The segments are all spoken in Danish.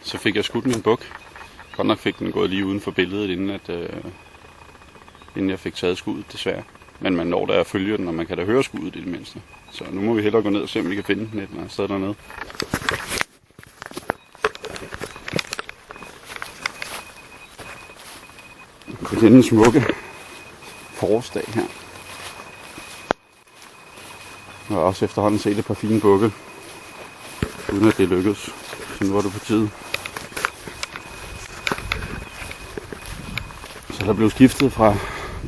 så fik jeg skudt min buk. Godt nok fik den gået lige uden for billedet, inden jeg fik taget skuddet, desværre. Men man når da at følge den, og man kan da høre skuddet i det mindste. Så nu må vi hellere gå ned og se, om vi kan finde den et eller andet sted dernede. På denne smukke forårsdag her. Jeg har også efterhånden set et par fine bukke, uden at det lykkedes. Så nu var det på tide. Så der blev skiftet fra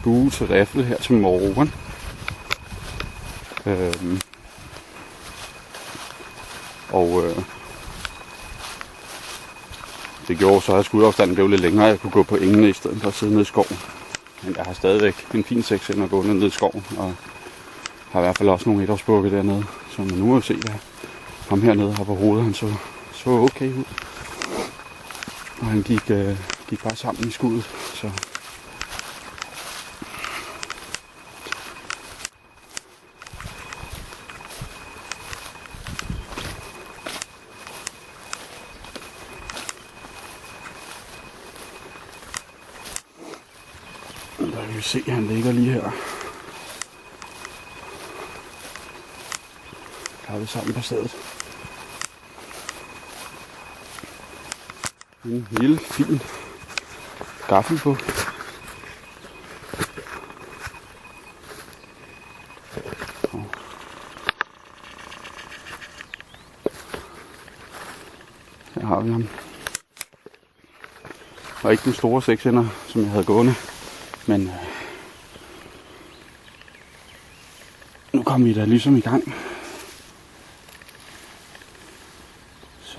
bue til riffel her til morgen. Det gjorde så, at skudafstanden blev lidt længere, og jeg kunne gå på engene i stedet for at sidde nede i skoven. Men jeg har stadigvæk en fin 6 at gå ned i skoven, og har i hvert fald også nogle etårsbukke dernede. Så nu må vi se, hvad ham hernede har på hovedet. Han så okay ud. Og han gik bare sammen i skuddet. Så der kan vi se, at han ligger lige her. Klappet sammen på stedet. En lille, fin gaffelbuk. Her har vi ham. Og ikke den store 6'er, som jeg havde gående. Men nu kom vi da ligesom i gang. Så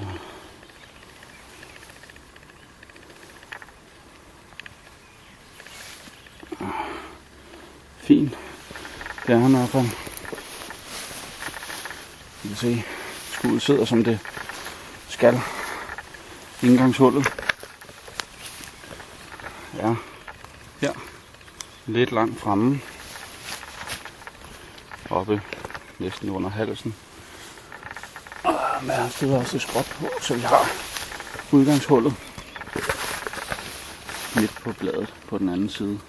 fint. Det er han i hvert fald. Vi kan se, skuddet sidder som det skal. Indgangshullet. Ja, her. Lidt langt fremme. Oppe næsten under halsen. Men han stod også et skråt på, så vi har udgangshullet midt på bladet på den anden side.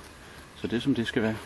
Så det er som det skal være.